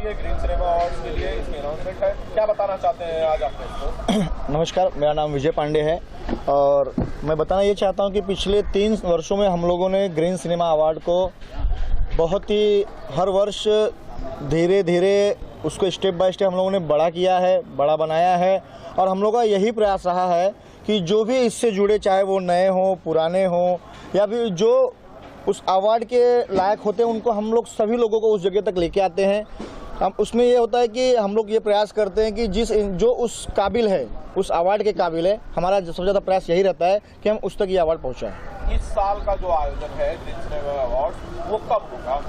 लिए green cinema awards के लिए इसमें अनाउंसमेंट है, क्या बताना चाहते हैं आज आपने इसको? नमस्कार, मेरा नाम विजय पांडे है और मैं बताना ये चाहता हूँ कि पिछले 3 वर्षों में हम लोगों ने ग्रीन सिनेमा अवार्ड को बहुत ही हर वर्ष धीरे धीरे उसको स्टेप बाय स्टेप हम लोगों ने बड़ा किया है, बड़ा बनाया है और हम लोगों का यही प्रयास रहा है कि जो भी इससे जुड़े, चाहे वो नए हों, पुराने हों या फिर जो उस अवार्ड के लायक होते हैं, उनको हम लोग सभी लोगों को उस जगह तक लेके आते हैं। हम उसमें ये होता है कि हम लोग ये प्रयास करते हैं कि जो उस काबिल है, उस अवार्ड के काबिल है, हमारा सबसे ज़्यादा प्रयास यही रहता है कि हम उस तक ये अवार्ड पहुँचाएँ। इस साल का जो आयोजन है ग्रीन सिनेमा अवार्ड, वो कब होगा?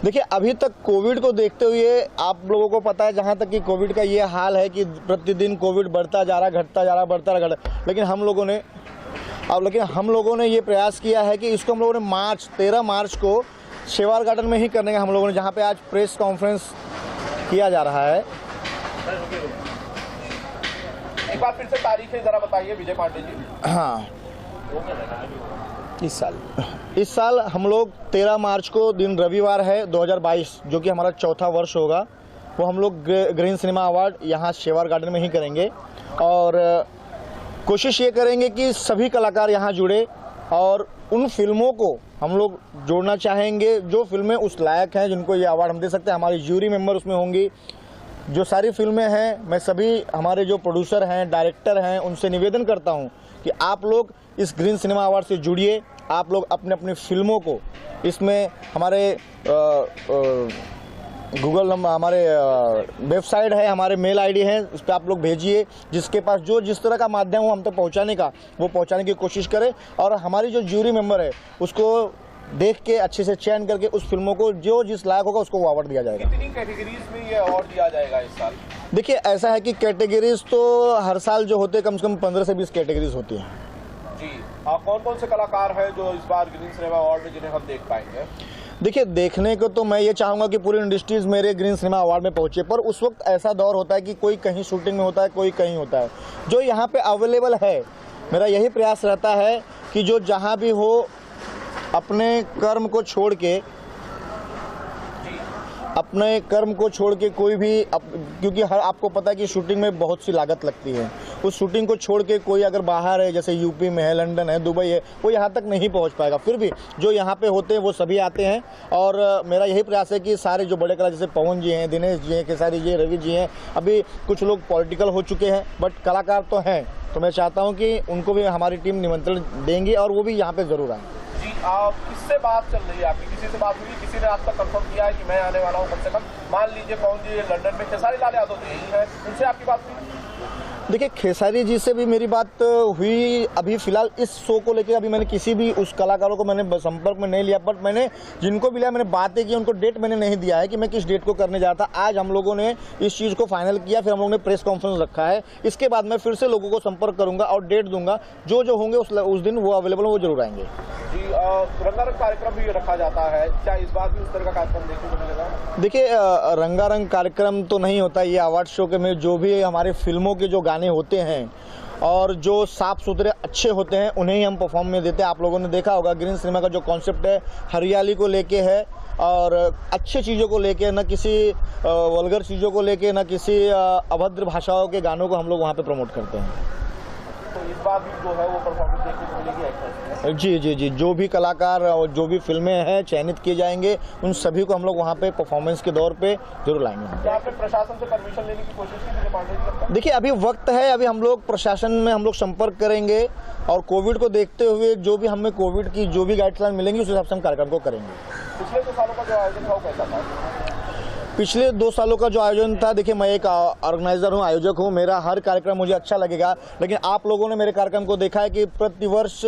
देखिए, अभी तक कोविड को देखते हुए आप लोगों को पता है, जहाँ तक कि कोविड का ये हाल है कि प्रतिदिन कोविड बढ़ता जा रहा, घटता जा रहा, बढ़ता जा रहा, लेकिन हम लोगों ने ये प्रयास किया है कि इसको हम लोगों ने 13 मार्च को शेवार गार्डन में ही करने का हम लोगों ने, जहाँ पे आज प्रेस कॉन्फ्रेंस किया जा रहा है। एक बार फिर से तारीखें ज़रा बताइए विजय पांडे जी। हाँ, इस साल हम लोग 13 मार्च को दिन रविवार है 2022, जो कि हमारा चौथा वर्ष होगा, वो हम लोग ग्रीन सिनेमा अवार्ड यहाँ शेवार गार्डन में ही करेंगे और कोशिश ये करेंगे कि सभी कलाकार यहाँ जुड़े और उन फिल्मों को हम लोग जोड़ना चाहेंगे जो फिल्में उस लायक हैं जिनको ये अवार्ड हम दे सकते हैं। हमारी ज्यूरी मेंबर उसमें होंगी। जो सारी फिल्में हैं, मैं सभी हमारे जो प्रोड्यूसर हैं, डायरेक्टर हैं, उनसे निवेदन करता हूं कि आप लोग इस ग्रीन सिनेमा अवार्ड से जुड़िए। आप लोग अपने अपनी फिल्मों को इसमें हमारे गूगल हमारे वेबसाइट है, हमारे मेल आईडी है, उस पर आप लोग भेजिए। जिसके पास जो जिस तरह का माध्यम हो हम तक पहुंचाने का, वो पहुंचाने की कोशिश करें और हमारी जो ज्यूरी मेंबर है उसको देख के अच्छे से चयन करके उस फिल्मों को जो जिस लायक होगा उसको वो अवार्ड दिया जाएगा। कितनी कैटेगरीज में ये अवार्ड दिया जाएगा इस साल? देखिए, ऐसा है कि कैटेगरीज तो हर साल जो होते हैं कम से कम 15 से 20 कैटेगरीज होती हैं जी। कौन कौन से कलाकार हैं जो इस बार ग्रीन सिनेमा अवार्ड में जिन्हें हम देख पाएंगे? देखिए, देखने को तो मैं ये चाहूँगा कि पूरी इंडस्ट्रीज़ मेरे ग्रीन सिनेमा अवार्ड में पहुँचे, पर उस वक्त ऐसा दौर होता है कि कोई कहीं शूटिंग में होता है, कोई कहीं होता है। जो यहाँ पे अवेलेबल है, मेरा यही प्रयास रहता है कि जो जहाँ भी हो अपने कर्म को छोड़ के कोई भी क्योंकि आपको पता है कि शूटिंग में बहुत सी लागत लगती है। उस शूटिंग को छोड़ के कोई अगर बाहर है, जैसे यूपी में है, लंदन है, दुबई है, वो यहाँ तक नहीं पहुँच पाएगा। फिर भी जो यहाँ पे होते हैं वो सभी आते हैं और मेरा यही प्रयास है कि सारे जो बड़े कलाकार जैसे पवन जी हैं, दिनेश जी हैं, खेसारी जी, रवि जी हैं, अभी कुछ लोग पॉलिटिकल हो चुके हैं बट कलाकार तो हैं, तो मैं चाहता हूँ कि उनको भी हमारी टीम निमंत्रण देंगी और वो भी यहाँ पर ज़रूर आएँ। किससे बात चल रही है आपकी? किसी से बात हुई? किसी ने आप तक कंफर्म किया है कि मैं आने वाला हूँ? कम से कम मान लीजिए पवन जी लंदन में, खेसारी लाल यादव तो यही है, उनसे आपकी बात हुई? देखिए, खेसारी जी से भी मेरी बात हुई। अभी फिलहाल इस शो को लेकर अभी मैंने किसी भी उस कलाकारों को मैंने संपर्क में नहीं लिया, बट मैंने जिनको भी लिया मैंने बातें की, उनको डेट मैंने नहीं दिया है कि मैं किस डेट को करने जा रहा था। आज हम लोगों ने इस चीज़ को फाइनल किया, फिर हम लोगों ने प्रेस कॉन्फ्रेंस रखा है। इसके बाद मैं फिर से लोगों को संपर्क करूँगा और डेट दूंगा। जो होंगे उस दिन वो अवेलेबल वो जरूर आएंगे जी। रंगारंग कार्यक्रम भी रखा जाता है, क्या इस बार भी उस तरह का कार्यक्रम देखने को मिलेगा? देखिए, रंगारंग कार्यक्रम तो नहीं होता। ये अवार्ड शो के में जो भी हमारे फिल्मों के जो गाने होते हैं और जो साफ सुथरे अच्छे होते हैं उन्हें ही हम परफॉर्म में देते हैं। आप लोगों ने देखा होगा ग्रीन सिनेमा का जो कॉन्सेप्ट है, हरियाली को लेके है और अच्छे चीज़ों को लेके, न किसी वल्गर चीज़ों को लेके, न किसी अभद्र भाषाओं के गानों को हम लोग वहाँ पे प्रमोट करते हैं। तो इस बार भी जो है वो परफॉर्मेंस देखने को मिलेगी एक्टर्स में? जी। जो भी कलाकार और जो भी फिल्में हैं चयनित किए जाएंगे, उन सभी को हम लोग वहाँ पे परफॉर्मेंस के दौर पे जरूर लाएंगे। क्या आपने प्रशासन से परमिशन लेने की कोशिश की विजय पांडे जी? देखिए, अभी वक्त है, अभी हम लोग प्रशासन में हम लोग संपर्क करेंगे और कोविड को देखते हुए जो भी हमें कोविड की जो भी गाइडलाइन मिलेंगी उस हिसाब से हम कार्यक्रम को करेंगे। पिछले 2 सालों का जो आयोजन था वो कैसा था? पिछले 2 सालों का जो आयोजन था, देखिए मैं एक ऑर्गेनाइज़र हूँ, आयोजक हूँ। मेरा हर कार्यक्रम मुझे अच्छा लगेगा, लेकिन आप लोगों ने मेरे कार्यक्रम को देखा है कि प्रतिवर्ष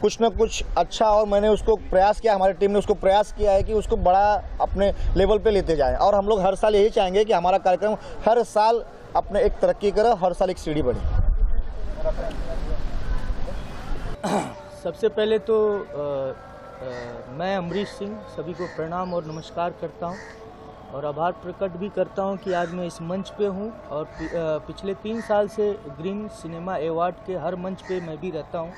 कुछ न कुछ अच्छा, और मैंने उसको प्रयास किया, हमारी टीम ने उसको प्रयास किया है कि उसको बड़ा अपने लेवल पे लेते जाएं और हम लोग हर साल यही चाहेंगे कि हमारा कार्यक्रम हर साल अपने एक तरक्की करे, हर साल एक सीढ़ी बढ़े। सबसे पहले तो मैं अमरीश सिंह सभी को प्रणाम और नमस्कार करता हूं और आभार प्रकट भी करता हूं कि आज मैं इस मंच पे हूं और पिछले 3 साल से ग्रीन सिनेमा अवार्ड के हर मंच पे मैं भी रहता हूं।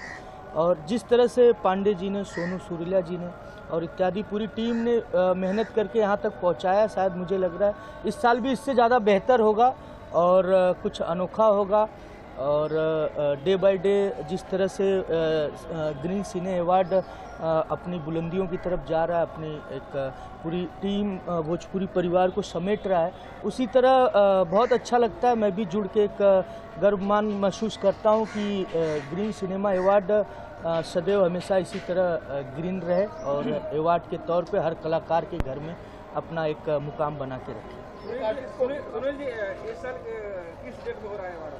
और जिस तरह से पांडे जी ने, सोनू सूर्या जी ने और इत्यादि पूरी टीम ने मेहनत करके यहाँ तक पहुँचाया, शायद मुझे लग रहा है इस साल भी इससे ज़्यादा बेहतर होगा और कुछ अनोखा होगा। और डे बाय डे जिस तरह से ग्रीन सिने अवार्ड अपनी बुलंदियों की तरफ जा रहा है, अपनी एक पूरी टीम भोजपुरी परिवार को समेट रहा है, उसी तरह बहुत अच्छा लगता है। मैं भी जुड़ के एक गर्वमान महसूस करता हूँ कि ग्रीन सिनेमा अवार्ड सदैव हमेशा इसी तरह ग्रीन रहे और अवार्ड के तौर पे हर कलाकार के घर में अपना एक मुकाम बना के रखे। सुनील जी, इस साल किस डेट में हो रहा है अवार्ड?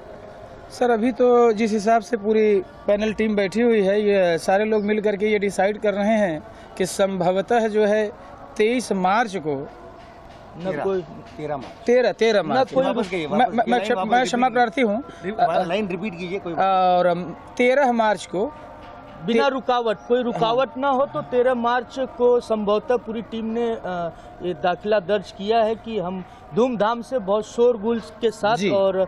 सर अभी तो जिस हिसाब से पूरी पैनल टीम बैठी हुई है, ये सारे लोग मिल करके ये डिसाइड कर रहे हैं कि संभवतः जो है 23 मार्च को न कोई 13 मार्च मैं क्षमा प्रार्थी हूँ, लाइन रिपीट कीजिए कोई। और 13 मार्च को बिना रुकावट, कोई रुकावट ना हो तो 13 मार्च को संभवतः पूरी टीम ने ये दाखिला दर्ज किया है कि हम धूमधाम से बहुत शोरगुल के साथ और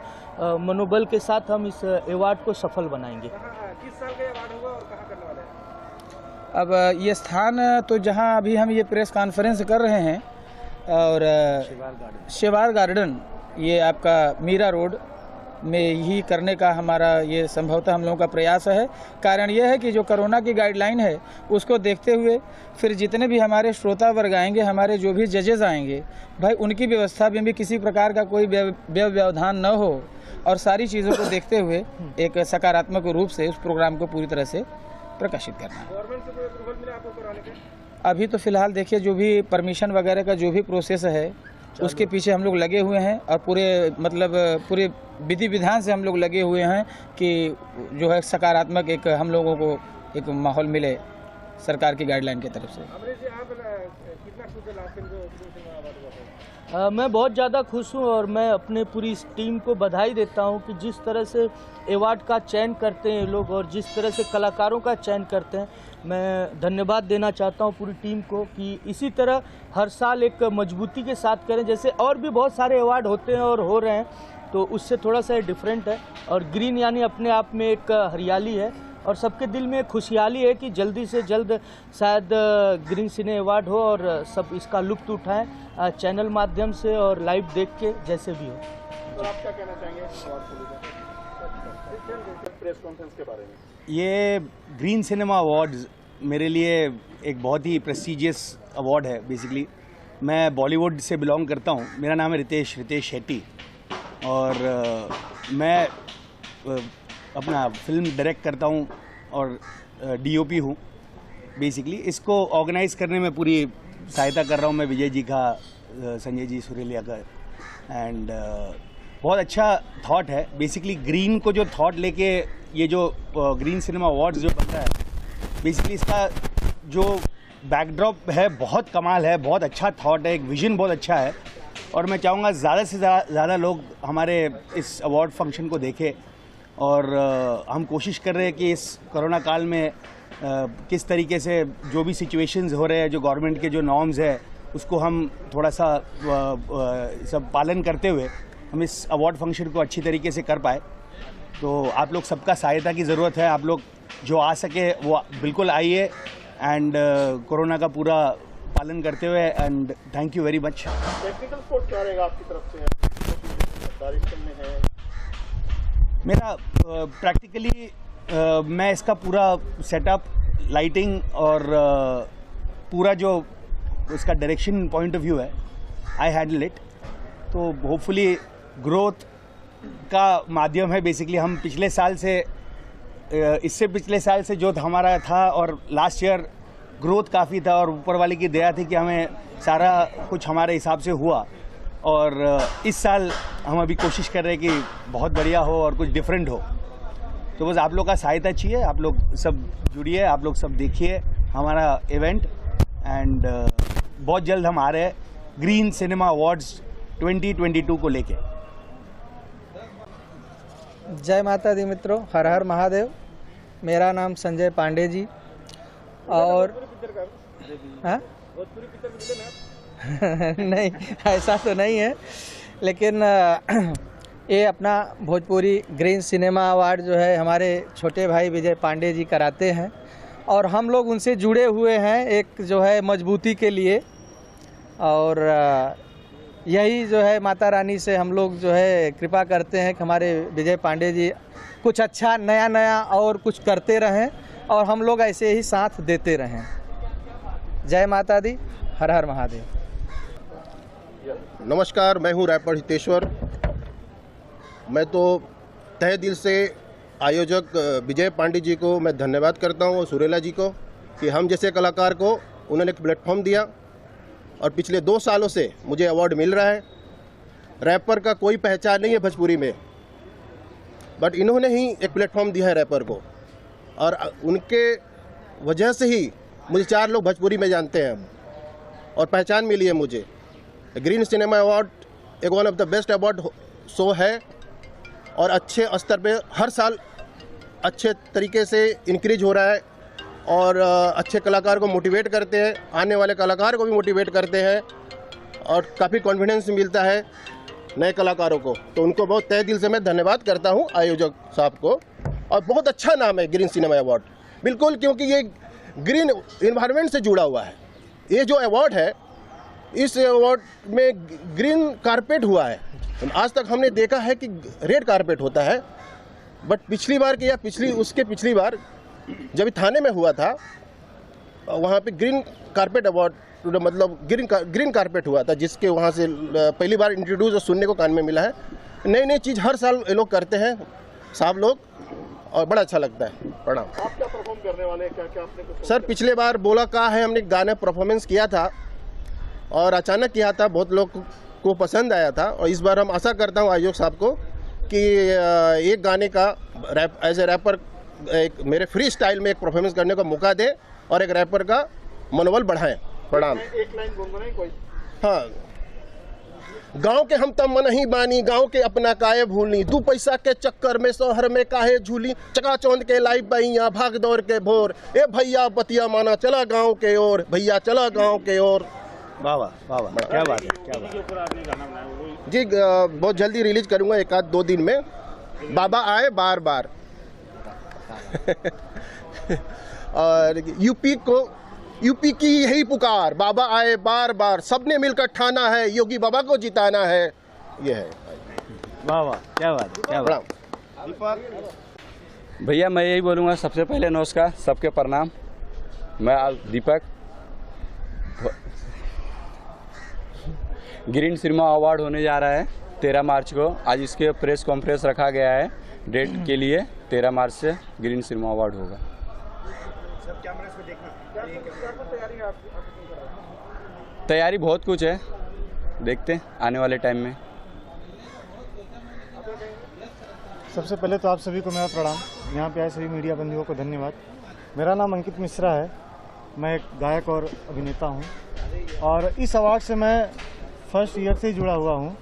मनोबल के साथ हम इस अवार्ड को सफल बनाएंगे। किस साल का अवार्ड होगा और कहाँ करने वाले हैं? अब ये स्थान तो जहाँ अभी हम ये प्रेस कॉन्फ्रेंस कर रहे हैं और शिवार गार्डन, ये आपका मीरा रोड में ही करने का हमारा ये संभवतः हम लोगों का प्रयास है। कारण यह है कि जो कोरोना की गाइडलाइन है उसको देखते हुए फिर जितने भी हमारे श्रोता वर्ग आएंगे, हमारे जो भी जजेस आएंगे, भाई उनकी व्यवस्था में भी किसी प्रकार का कोई व्यवधान न हो और सारी चीज़ों को देखते हुए एक सकारात्मक रूप से उस प्रोग्राम को पूरी तरह से प्रकाशित करना है। गवर्नमेंट से कोई अप्रूवल मिला आपको कराने के? अभी तो फिलहाल देखिए, जो भी परमिशन वगैरह का जो भी प्रोसेस है उसके पीछे हम लोग लगे हुए हैं और पूरे विधि विधान से हम लोग लगे हुए हैं कि जो है सकारात्मक एक हम लोगों को एक माहौल मिले सरकार की गाइडलाइन की तरफ से। अमरीश जी, आप कितना खुश हैं लास्ट टाइम जो सिनेमा अवार्ड हुआ था? मैं बहुत ज़्यादा खुश हूँ और मैं अपने पूरी इस टीम को बधाई देता हूँ कि जिस तरह से अवार्ड का चयन करते हैं ये लोग और जिस तरह से कलाकारों का चयन करते हैं, मैं धन्यवाद देना चाहता हूँ पूरी टीम को कि इसी तरह हर साल एक मजबूती के साथ करें। जैसे और भी बहुत सारे अवार्ड होते हैं और हो रहे हैं, तो उससे थोड़ा सा डिफरेंट है। और ग्रीन यानी अपने आप में एक हरियाली है और सबके दिल में खुशहाली है कि जल्दी से जल्द शायद ग्रीन सिने अवार्ड हो और सब इसका लुत्फ उठाएं चैनल माध्यम से और लाइव देख के, जैसे भी हो। तो आप क्या कहना चाहेंगे अवार्ड को लेकर प्रेस कॉन्फ्रेंस के बारे में? ये ग्रीन सिनेमा अवार्ड्स मेरे लिए एक बहुत ही प्रेस्टिजियस अवार्ड है। बेसिकली मैं बॉलीवुड से बिलोंग करता हूँ। मेरा नाम है रितेश शेट्टी और मैं अपना फिल्म डायरेक्ट करता हूँ और DOP हूँ। बेसिकली इसको ऑर्गेनाइज़ करने में पूरी सहायता कर रहा हूँ मैं, विजय जी का, संजय जी सुरेलिया का। एंड बहुत अच्छा थॉट है। बेसिकली ग्रीन को जो थॉट लेके ये जो ग्रीन सिनेमा अवार्ड्स जो बनता है, बेसिकली इसका जो बैकड्रॉप है बहुत कमाल है, बहुत अच्छा थॉट है, एक विजन बहुत अच्छा है। और मैं चाहूँगा ज़्यादा से ज़्यादा लोग हमारे इस अवार्ड फंक्शन को देखें। और हम कोशिश कर रहे हैं कि इस कोरोना काल में किस तरीके से जो भी सिचुएशंस हो रहे हैं, जो गवर्नमेंट के जो नॉर्म्स है, उसको हम थोड़ा सा सब पालन करते हुए हम इस अवार्ड फंक्शन को अच्छी तरीके से कर पाए। तो आप लोग सबका सहायता की ज़रूरत है। आप लोग जो आ सके वो बिल्कुल आइए एंड कोरोना का पूरा पालन करते हुए। And thank you very much. Technical support क्या रहेगा आपकी तरफ से? डायरेक्शन में है मेरा प्रैक्टिकली मैं इसका पूरा सेटअप, लाइटिंग और पूरा जो उसका डायरेक्शन पॉइंट ऑफ व्यू है, आई हैंडल इट। तो होपफुली ग्रोथ का माध्यम है। बेसिकली हम पिछले साल से, इससे पिछले साल से जो हमारा था और लास्ट ईयर ग्रोथ काफ़ी था और ऊपर वाले की दया थी कि हमें सारा कुछ हमारे हिसाब से हुआ। और इस साल हम अभी कोशिश कर रहे हैं कि बहुत बढ़िया हो और कुछ डिफरेंट हो। तो बस आप लोग का सहायता चाहिए। आप लोग सब जुड़िए, आप लोग सब देखिए हमारा इवेंट। एंड बहुत जल्द हम आ रहे हैं ग्रीन सिनेमा अवार्ड्स 2022 को लेके। जय माता दी मित्रों, हर हर महादेव। मेरा नाम संजय पांडे जी और हाँ नहीं, ऐसा तो नहीं है, लेकिन ये अपना भोजपुरी ग्रीन सिनेमा अवार्ड जो है हमारे छोटे भाई विजय पांडे जी कराते हैं और हम लोग उनसे जुड़े हुए हैं एक जो है मजबूती के लिए। और यही जो है माता रानी से हम लोग जो है कृपा करते हैं कि हमारे विजय पांडे जी कुछ अच्छा नया नया और कुछ करते रहें और हम लोग ऐसे ही साथ देते रहें। जय माता दी, हर हर महादेव। नमस्कार, मैं हूं रैपर हितेश्वर। मैं तो तहे दिल से आयोजक विजय पांडे जी को मैं धन्यवाद करता हूं और सुरेला जी को कि हम जैसे कलाकार को उन्होंने एक प्लेटफॉर्म दिया और पिछले 2 सालों से मुझे अवार्ड मिल रहा है। रैपर का कोई पहचान नहीं है भोजपुरी में, बट इन्होंने ही एक प्लेटफॉर्म दिया है रैपर को और उनके वजह से ही मुझे 4 लोग भोजपुरी में जानते हैं और पहचान मिली है मुझे। ग्रीन सिनेमा अवार्ड एक one of the best award show है और अच्छे स्तर पे हर साल अच्छे तरीके से इंक्रीज हो रहा है और अच्छे कलाकार को मोटिवेट करते हैं, आने वाले कलाकार को भी मोटिवेट करते हैं और काफ़ी कॉन्फिडेंस मिलता है नए कलाकारों को। तो उनको बहुत तहे दिल से मैं धन्यवाद करता हूं आयोजक साहब को। और बहुत अच्छा नाम है ग्रीन सिनेमा अवार्ड, बिल्कुल, क्योंकि ये ग्रीन इन्वायरमेंट से जुड़ा हुआ है। ये जो अवार्ड है, इस अवार्ड में ग्रीन कारपेट हुआ है। आज तक हमने देखा है कि रेड कारपेट होता है, बट पिछली बार की या पिछली बार जब थाने में हुआ था वहाँ पे ग्रीन कारपेट अवार्ड, मतलब ग्रीन कारपेट हुआ था, जिसके वहाँ से पहली बार इंट्रोड्यूस और सुनने को कान में मिला है। नई नई चीज़ हर साल ये लोग करते हैं साहब लोग और बड़ा अच्छा लगता है। प्रणाम। आप क्या परफॉर्म करने वाले हैं? क्या आपने कुछ सर, पिछले बार बोला का है हमने गाने परफॉर्मेंस किया था और अचानक किया था, बहुत लोग को पसंद आया था और इस बार हम आशा करता हूँ आयोजक साहब को कि एक गाने का रैप एज ए रैपर एक मेरे फ्री स्टाइल में एक परफॉर्मेंस करने का मौका दें और एक रैपर का मनोबल बढ़ाएं। प्रणाम। एक लाइन गुनगुनाएं कोई? हाँ, गांव के हम तम मन ही बानी, गांव के अपना काहे भूलनी, 2 पैसा के चक्कर में शहर में काहे झूली, चकाचौंध के लाई बैया भाग दौड़ के भोर, ए भैया बतिया माना चला गांव के ओर, भैया चला गांव के ओर। वाह वाह वाह वाह, क्या बात है, क्या बात जी, बहुत जल्दी रिलीज करूंगा, 1-2 दिन में। बाबा आए बार बार और यूपी की यही पुकार, बाबा आए बार बार, सबने मिलकर ठाना है, योगी बाबा को जिताना है। ये है। वाह वाह, क्या बात है, क्या बात प्रणाम। भैया मैं यही बोलूँगा, सबसे पहले नमस्कार, सबके प्रणाम। मैं दीपक। ग्रीन सिनेमा अवार्ड होने जा रहा है 13 मार्च को। आज इसके प्रेस कॉन्फ्रेंस रखा गया है डेट के लिए। 13 मार्च से ग्रीन सिनेमा अवार्ड होगा। तैयारी बहुत कुछ है, देखते हैं आने वाले टाइम में। सबसे पहले तो आप सभी को मेरा प्रणाम। यहाँ पे आए सभी मीडिया बंधुओं को धन्यवाद। मेरा नाम अंकित मिश्रा है, मैं एक गायक और अभिनेता हूँ और इस अवार्ड से मैं फर्स्ट ईयर से ही जुड़ा हुआ हूँ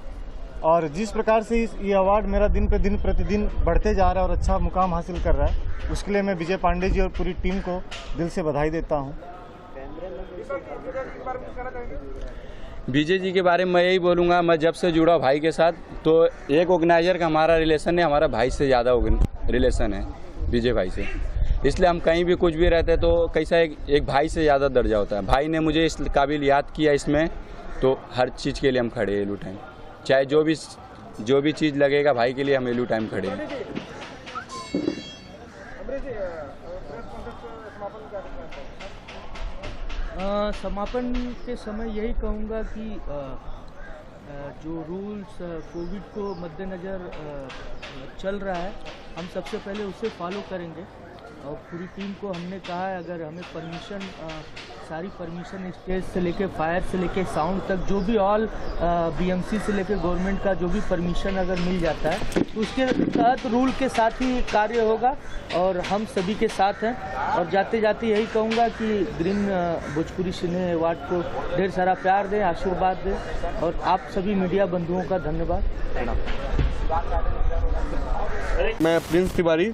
और जिस प्रकार से ये अवार्ड मेरा दिन पे दिन प्रतिदिन बढ़ते जा रहा है और अच्छा मुकाम हासिल कर रहा है, उसके लिए मैं विजय पांडे जी और पूरी टीम को दिल से बधाई देता हूँ। विजय जी के बारे में मैं यही बोलूँगा, मैं जब से जुड़ा भाई के साथ, तो एक ऑर्गेनाइजर का हमारा रिलेशन है, हमारा भाई से ज़्यादा रिलेशन है विजय भाई से। इसलिए हम कहीं भी कुछ भी रहते हैं तो कैसा एक भाई से ज़्यादा दर्जा होता है। भाई ने मुझे इस काबिल याद किया इसमें, तो हर चीज़ के लिए हम खड़े हैं एलू टाइम। चाहे जो भी चीज़ लगेगा भाई के लिए हम एलू टाइम खड़े हैं। समापन के समय यही कहूँगा कि जो रूल्स कोविड को मद्देनज़र चल रहा है, हम सबसे पहले उसे फॉलो करेंगे और पूरी टीम को हमने कहा है अगर हमें परमिशन, सारी परमिशन स्टेज से लेके फायर से लेके साउंड तक, जो भी ऑल बीएमसी से लेके गवर्नमेंट का जो भी परमिशन अगर मिल जाता है तो उसके तहत रूल के साथ ही कार्य होगा और हम सभी के साथ हैं। और जाते जाते यही कहूँगा कि ग्रीन भोजपुरी सिने अवार्ड को ढेर सारा प्यार दें, आशीर्वाद दें और आप सभी मीडिया बंधुओं का धन्यवाद। मैं प्रिंस तिवारी।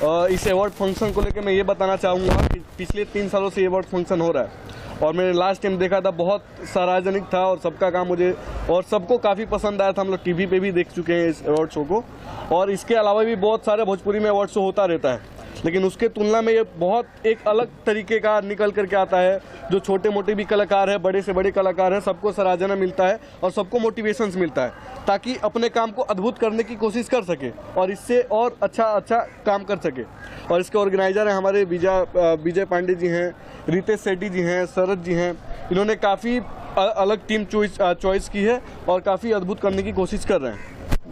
इस अवार्ड फंक्शन को लेकर मैं ये बताना चाहूँगा कि पिछले 3 सालों से ये अवार्ड फंक्शन हो रहा है और मैंने लास्ट टाइम देखा था बहुत सार्वजनिक था और सबका काम मुझे और सबको काफ़ी पसंद आया था। हम लोग टीवी पे भी देख चुके हैं इस अवार्ड शो को, और इसके अलावा भी बहुत सारे भोजपुरी में अवार्ड शो होता रहता है, लेकिन उसके तुलना में ये बहुत एक अलग तरीके का निकल करके आता है। जो छोटे मोटे भी कलाकार हैं, बड़े से बड़े कलाकार हैं, सबको सराहना मिलता है और सबको मोटिवेशंस मिलता है ताकि अपने काम को अद्भुत करने की कोशिश कर सके और इससे और अच्छा काम कर सके। और इसके ऑर्गेनाइजर हैं हमारे विजय पांडे जी हैं, रितेश शेट्टी जी हैं, शरद जी हैं। इन्होंने काफ़ी अलग टीम चॉइस की है और काफ़ी अद्भुत करने की कोशिश कर रहे हैं।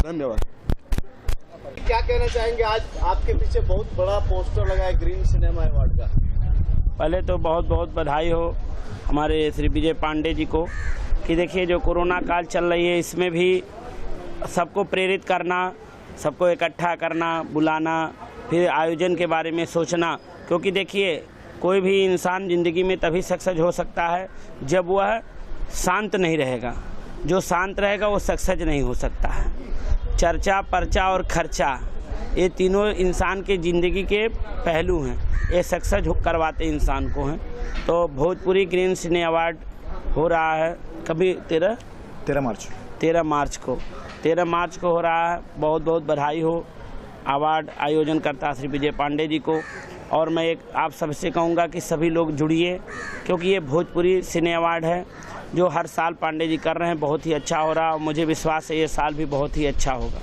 धन्यवाद। क्या कहना चाहेंगे, आज आपके पीछे बहुत बड़ा पोस्टर लगा है ग्रीन सिनेमा अवार्ड का? पहले तो बहुत बहुत बधाई हो हमारे श्री विजय पांडे जी को कि देखिए जो कोरोना काल चल रही है इसमें भी सबको प्रेरित करना, सबको इकट्ठा करना, बुलाना, फिर आयोजन के बारे में सोचना, क्योंकि देखिए कोई भी इंसान ज़िंदगी में तभी सक्सेस हो सकता है जब वह शांत नहीं रहेगा। जो शांत रहेगा वो सक्सेस नहीं हो सकता है। चर्चा, पर्चा और खर्चा, ये तीनों इंसान के ज़िंदगी के पहलू हैं, ये सक्सेस करवाते इंसान को हैं। तो भोजपुरी ग्रीन सिने अवार्ड हो रहा है कभी 13 मार्च को हो रहा है। बहुत बहुत बधाई हो अवार्ड आयोजन करता श्री विजय पांडे जी को। और मैं एक आप सबसे कहूँगा कि सभी लोग जुड़िए, क्योंकि ये भोजपुरी सिने अवार्ड है जो हर साल पांडे जी कर रहे हैं, बहुत ही अच्छा हो रहा है और मुझे विश्वास है ये साल भी बहुत ही अच्छा होगा।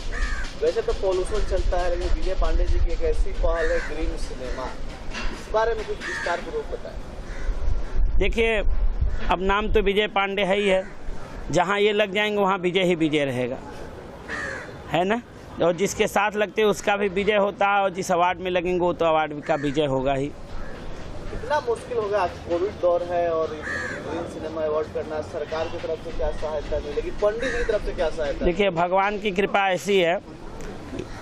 वैसे तो पॉल्यूशन चलता है, लेकिन विजय पांडे जी की एक ऐसी पहल है ग्रीन सिनेमा, इस बारे में कुछ विस्तार पूर्वक बताएं। देखिए अब नाम तो विजय पांडे है ही है, जहाँ ये लग जाएंगे वहाँ विजय ही विजय रहेगा, है ना। और जिसके साथ लगते हैं उसका भी विजय होता है और जिस अवार्ड में लगेंगे वो तो अवार्ड का विजय होगा ही। कितना मुश्किल होगा, आज कोविड दौर है और ग्रीन सिनेमा अवार्ड करना, सरकार की तरफ से क्या सहायता मिलेगी, पंडित जी की तरफ से क्या सहायता? देखिए भगवान की कृपा ऐसी है,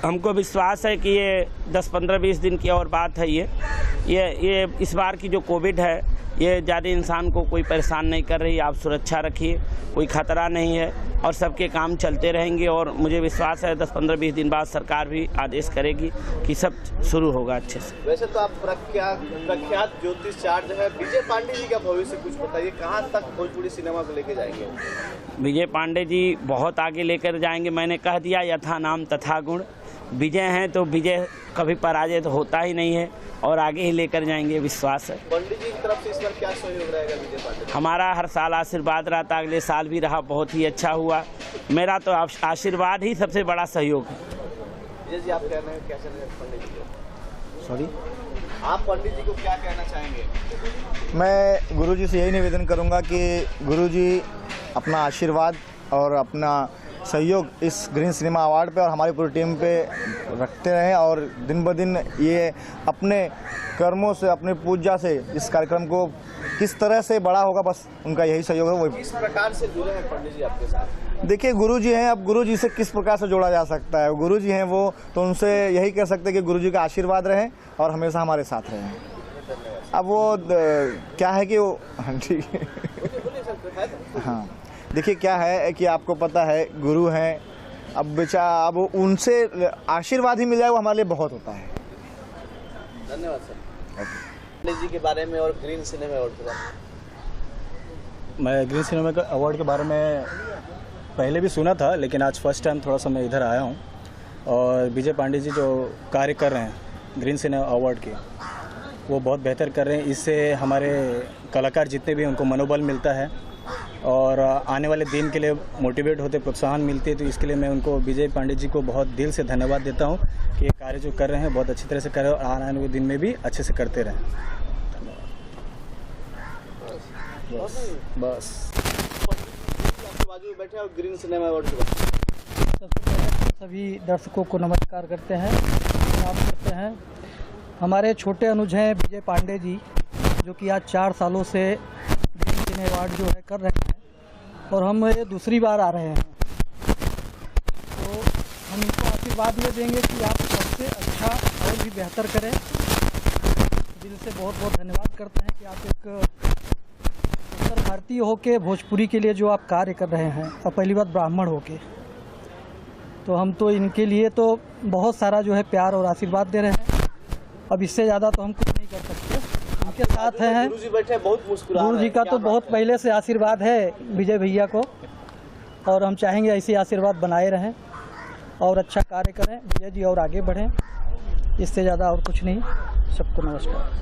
हमको विश्वास है कि ये 10-15-20 दिन की और बात है। ये इस बार की जो कोविड है ये ज़्यादा इंसान को कोई परेशान नहीं कर रही। आप सुरक्षा रखिए, कोई खतरा नहीं है और सबके काम चलते रहेंगे और मुझे विश्वास है 10-15-20 दिन बाद सरकार भी आदेश करेगी कि सब शुरू होगा अच्छे से। वैसे तो आप प्रख्यात ज्योतिषाचार्य है, विजय पांडे जी का भविष्य कुछ बताइए, कहाँ तक भोजपुरी सिनेमा को लेके जाएंगे? विजय पांडे जी बहुत आगे लेकर जाएंगे। मैंने कह दिया यथा नाम तथा गुण, विजय हैं तो विजय कभी पराजय तो होता ही नहीं है और आगे ही लेकर जाएंगे, विश्वास है। पंडित जी की तरफ से इस बार क्या सहयोग रहेगा विजय पांडे? हमारा हर साल आशीर्वाद रहता, अगले साल भी रहा, बहुत ही अच्छा हुआ। मेरा तो आशीर्वाद ही सबसे बड़ा सहयोग है। विजय जी आप कहना है क्या चलेगा पंडित जी को? सॉरी, आप पंडित जी को क्या कहना चाहेंगे? मैं गुरुजी से यही निवेदन करूंगा कि गुरुजी अपना आशीर्वाद और अपना सहयोग इस ग्रीन सिनेमा अवार्ड पे और हमारी पूरी टीम पे रखते रहें और दिन ब दिन ये अपने कर्मों से, अपने पूजा से इस कार्यक्रम को किस तरह से बड़ा होगा, बस उनका यही सहयोग है। वो किस प्रकार से जुड़े हैं पंडित जी आपके साथ? देखिए गुरुजी हैं, अब गुरुजी से किस प्रकार से जोड़ा जा सकता है, गुरुजी हैं वो, तो उनसे यही कह सकते हैं कि गुरुजी का आशीर्वाद रहे और हमेशा हमारे साथ रहें। अब वो क्या है कि वो ठीक है, हाँ देखिए क्या है कि आपको पता है गुरु हैं, अब उनसे आशीर्वाद ही मिल जाए वो हमारे लिए बहुत होता है। धन्यवाद सर। पंडित जी के बारे में और ग्रीन सिनेमा अवार्ड के बारे में। मैं ग्रीन सिनेमा का अवार्ड के बारे में पहले भी सुना था, लेकिन आज फर्स्ट टाइम थोड़ा सा मैं इधर आया हूँ और विजय पांडे जी जो कार्य कर रहे हैं ग्रीन सिनेमा अवार्ड के, वो बहुत बेहतर कर रहे हैं। इससे हमारे कलाकार जितने भी उनको मनोबल मिलता है और आने वाले दिन के लिए मोटिवेट होते, प्रोत्साहन मिलती है। तो इसके लिए मैं उनको, विजय पांडे जी को बहुत दिल से धन्यवाद देता हूँ कि ये कार्य जो कर रहे हैं बहुत अच्छी तरह से कर रहे हैं और आने वाले दिन में भी अच्छे से करते रहें। बस आपके बाजू में बैठे और ग्रीन सिनेमा अवार्ड के बारे में। सबसे पहले सभी दर्शकों को नमस्कार करते हैं, प्रणाम करते हैं। हमारे छोटे अनुज हैं विजय पांडे जी, जो कि आज 4 सालों से ग्रीन सिने अवार्ड जो है कर रहे हैं और हम ये दूसरी बार आ रहे हैं। तो हम इनको आशीर्वाद ये देंगे कि आप सबसे अच्छा और भी बेहतर करें। दिल से बहुत बहुत धन्यवाद करते हैं कि आप एक उत्तर भारतीय होके भोजपुरी के लिए जो आप कार्य कर रहे हैं और पहली बात ब्राह्मण होके, तो हम तो इनके लिए तो बहुत सारा जो है प्यार और आशीर्वाद दे रहे हैं। अब इससे ज़्यादा तो हम कुछ नहीं कर सकते। के साथ हैं। गुरु जी बैठे बहुत मुस्कुरा गुरु रहे जी हैं। का क्या तो बात बहुत है? पहले से आशीर्वाद है विजय भैया को, और हम चाहेंगे ऐसे आशीर्वाद बनाए रहें और अच्छा कार्य करें विजय जी, और आगे बढ़ें। इससे ज़्यादा और कुछ नहीं। सबको नमस्कार।